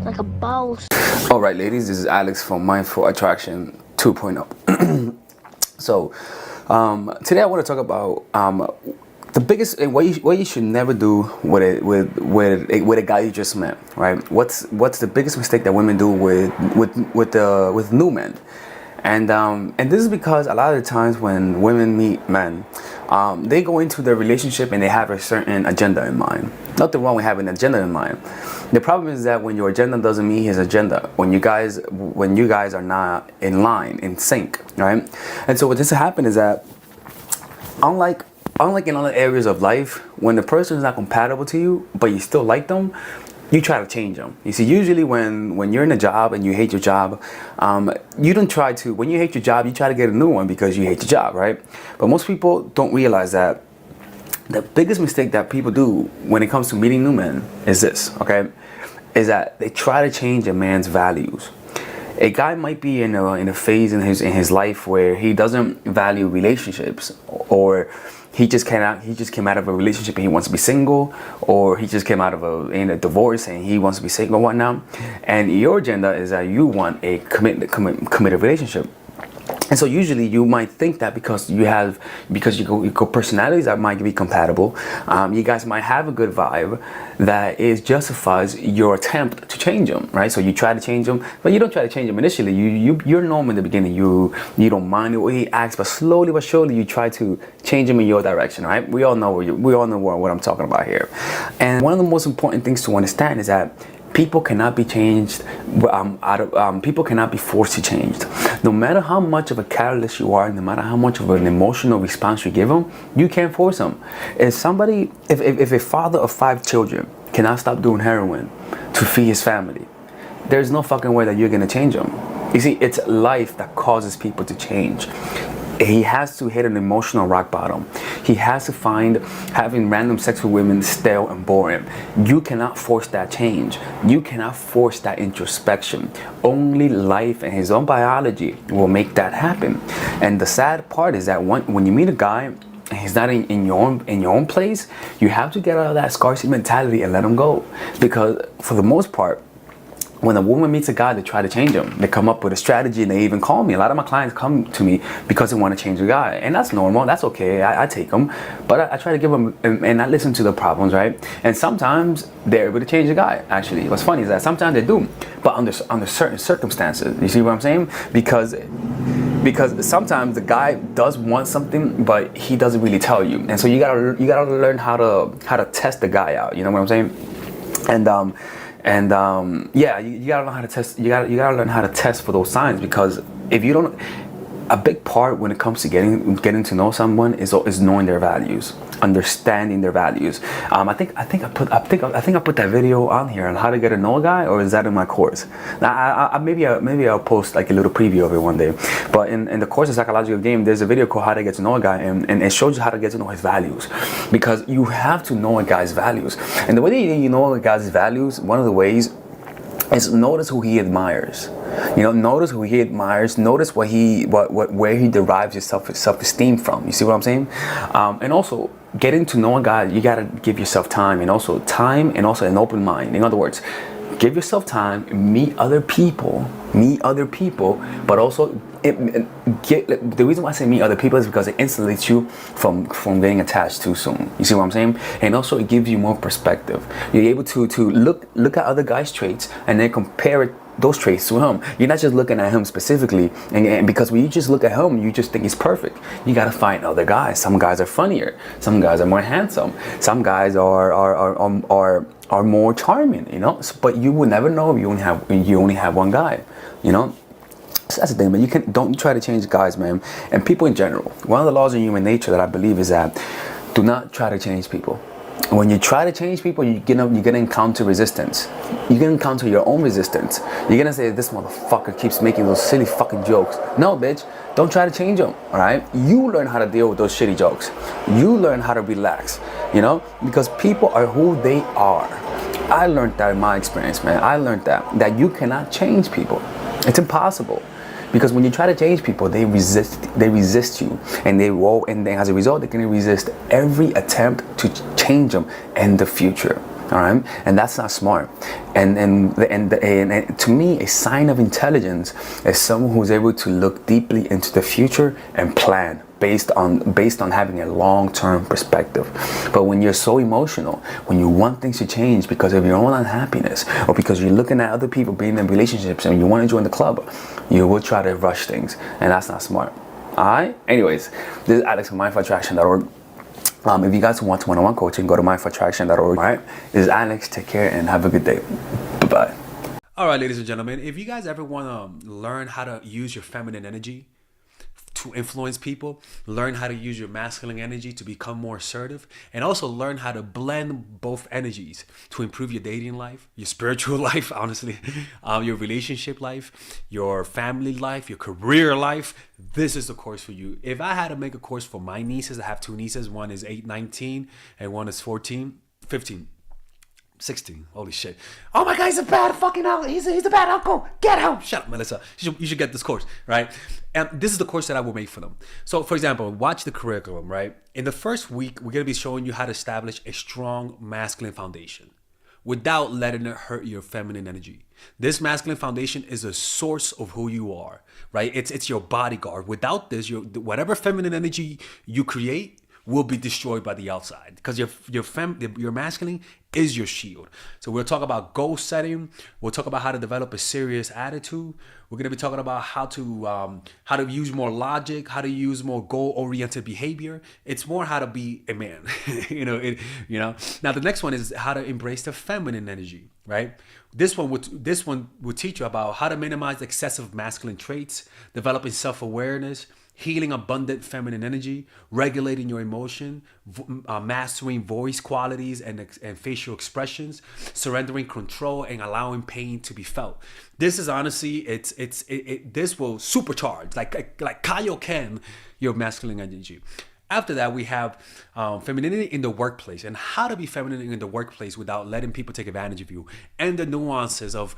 like a boss. All right, ladies, this is Alex from Mindful Attraction 2.0. So, today I want to talk about the biggest and what you should never do with a guy you just met. Right? What's the biggest mistake that women do with new men? And this is because a lot of the times when women meet men, they go into their relationship and they have a certain agenda in mind. Nothing wrong with having an agenda in mind. The problem is that when your agenda doesn't meet his agenda, when you guys are not in line, in sync, right? And so what just happened is that unlike in other areas of life, when the person is not compatible to you, but you still like them, you try to change them. You see, usually when you're in a job and you hate your job, you don't try to, when you hate your job, you try to get a new one because you hate your job, right? But most people don't realize that the biggest mistake that people do when it comes to meeting new men is this, okay? Is that they try to change a man's values. A guy might be in a phase in his life where he doesn't value relationships, or he just came out of a relationship and he wants to be single, or he just came out of a divorce and he wants to be single and whatnot. And your agenda is that you want a committed relationship. And so usually you might think that because your personalities that might be compatible, you guys might have a good vibe, that it justifies your attempt to change them, right? So you try to change them, but you don't try to change them initially. You're normal in the beginning. You don't mind the way he acts, but slowly but surely you try to change him in your direction, right? We all know what I'm talking about here. And one of the most important things to understand is that people cannot be changed. People cannot be forced to change. No matter how much of a catalyst you are, no matter how much of an emotional response you give them, you can't force them. If a father of 5 children cannot stop doing heroin to feed his family, there's no fucking way that you're gonna change him. You see, it's life that causes people to change. He has to hit an emotional rock bottom. He has to find having random sex with women stale and boring. You cannot force that change. You cannot force that introspection. Only life and his own biology will make that happen. And the sad part is that when you meet a guy and he's not in your own place, you have to get out of that scarcity mentality and let him go. Because for the most part, when a woman meets a guy, they try to change him. They come up with a strategy and they even call me. A lot of my clients come to me because they want to change the guy. And that's normal. That's okay. I take them. But I try to give them and I listen to the problems, right? And sometimes they're able to change the guy, actually. What's funny is that sometimes they do, but under certain circumstances. You see what I'm saying? Because sometimes the guy does want something, but he doesn't really tell you. And so you gotta learn how to test the guy out. You know what I'm saying? Yeah, you gotta learn how to test. You gotta learn how to test for those signs, because if you don't, a big part when it comes to getting to know someone is knowing their values, understanding their values. I think I put that video on here on how to get to know a guy, or is that in my course? Now, maybe I'll post like a little preview of it one day. But in the course of Psychological Game, there's a video called How to Get to Know a Guy, and it shows you how to get to know his values, because you have to know a guy's values. And the way that you know a guy's values, one of the ways is notice who he admires. You know, notice who he admires. Notice where he derives his self-esteem from. You see what I'm saying? And also, getting to know a guy, you gotta give yourself time, and also an open mind. In other words, give yourself time, meet other people, but also the reason why I say meet other people is because it insulates you from getting attached too soon. You see what I'm saying? And also it gives you more perspective. You're able to look at other guys' traits and then compare those traits to him. You're not just looking at him specifically, and because when you just look at him, you just think he's perfect. You gotta find other guys. Some guys are funnier. Some guys are more handsome. Some guys are more charming. You know, but you will never know if you only have one guy. You know. So that's the thing, man. Don't try to change guys, man, and people in general. One of the laws of human nature that I believe is that do not try to change people. When you try to change people, you're gonna encounter resistance. You're gonna encounter your own resistance. You're gonna say, this motherfucker keeps making those silly fucking jokes. No, bitch, don't try to change them, all right? You learn how to deal with those shitty jokes. You learn how to relax, you know? Because people are who they are. I learned that in my experience, man. I learned that you cannot change people. It's impossible. Because when you try to change people, they resist you, and as a result, they can resist every attempt to change them in the future. All right, and that's not smart. And to me, a sign of intelligence is someone who's able to look deeply into the future and plan based on having a long-term perspective. But when you're so emotional, when you want things to change because of your own unhappiness, or because you're looking at other people being in relationships and you want to join the club, you will try to rush things, and that's not smart. All right. Anyways, this is Alex from mindforattraction.org. If you guys want one-on-one coaching, go to mindforattraction.org. All right. This is Alex. Take care and have a good day. Bye-bye. All right, ladies and gentlemen, if you guys ever want to learn how to use your feminine energy to influence people, learn how to use your masculine energy to become more assertive, and also learn how to blend both energies to improve your dating life, your spiritual life, honestly, your relationship life, your family life, your career life, this is the course for you. If I had to make a course for my nieces, I have two nieces, one is 19 and one is 15. 16. Holy shit. Oh my God, he's a bad fucking uncle. He's a bad uncle. Get him. Shut up, Melissa. You should get this course, right? And this is the course that I will make for them. So, for example, watch the curriculum, right? In the first week, we're going to be showing you how to establish a strong masculine foundation without letting it hurt your feminine energy. This masculine foundation is a source of who you are, right? It's your bodyguard. Without this, whatever feminine energy you create will be destroyed by the outside, because your masculine is your shield. So we'll talk about goal setting. We'll talk about how to develop a serious attitude. We're gonna be talking about how to use more logic, how to use more goal-oriented behavior. It's more how to be a man, Now the next one is how to embrace the feminine energy, right? This one would teach you about how to minimize excessive masculine traits, developing self-awareness, healing abundant feminine energy, regulating your emotion, mastering voice qualities and facial expressions, surrendering control, and allowing pain to be felt. This is honestly, this will supercharge, like Kaioken, your masculine energy. After that, we have femininity in the workplace, and how to be feminine in the workplace without letting people take advantage of you, and the nuances of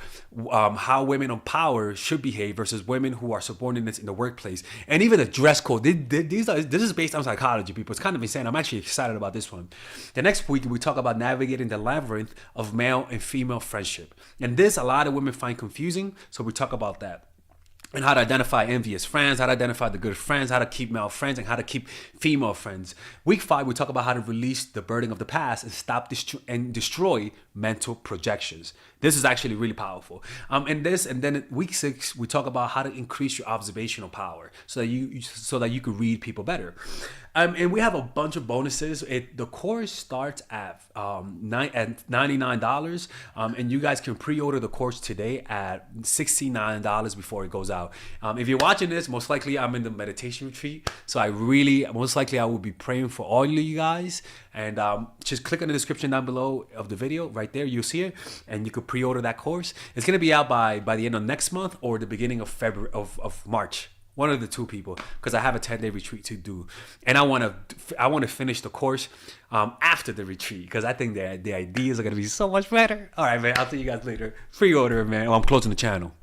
how women on power should behave versus women who are subordinates in the workplace, and even the dress code. This is based on psychology, people. It's kind of insane. I'm actually excited about this one. The next week, we talk about navigating the labyrinth of male and female friendship, and this a lot of women find confusing, so we talk about that. And how to identify envious friends, how to identify the good friends, how to keep male friends, and how to keep female friends. Week 5, we talk about how to release the burden of the past and stop and destroy mental projections. This is actually really powerful. And then week 6, we talk about how to increase your observational power so that you can read people better. And we have a bunch of bonuses. The course starts at $99, and you guys can pre-order the course today at $69 before it goes out. If you're watching this, most likely I'm in the meditation retreat, so I will be praying for all of you guys. And just click on the description down below of the video. Right there, you'll see it, and you could pre-order that course. It's gonna be out by the end of next month or the beginning of February of March. One of the two, people, because I have a 10-day retreat to do, and I want to finish the course after the retreat, because I think the ideas are gonna be so much better. All right, man. I'll see you guys later. Pre-order, man. I'm closing the channel.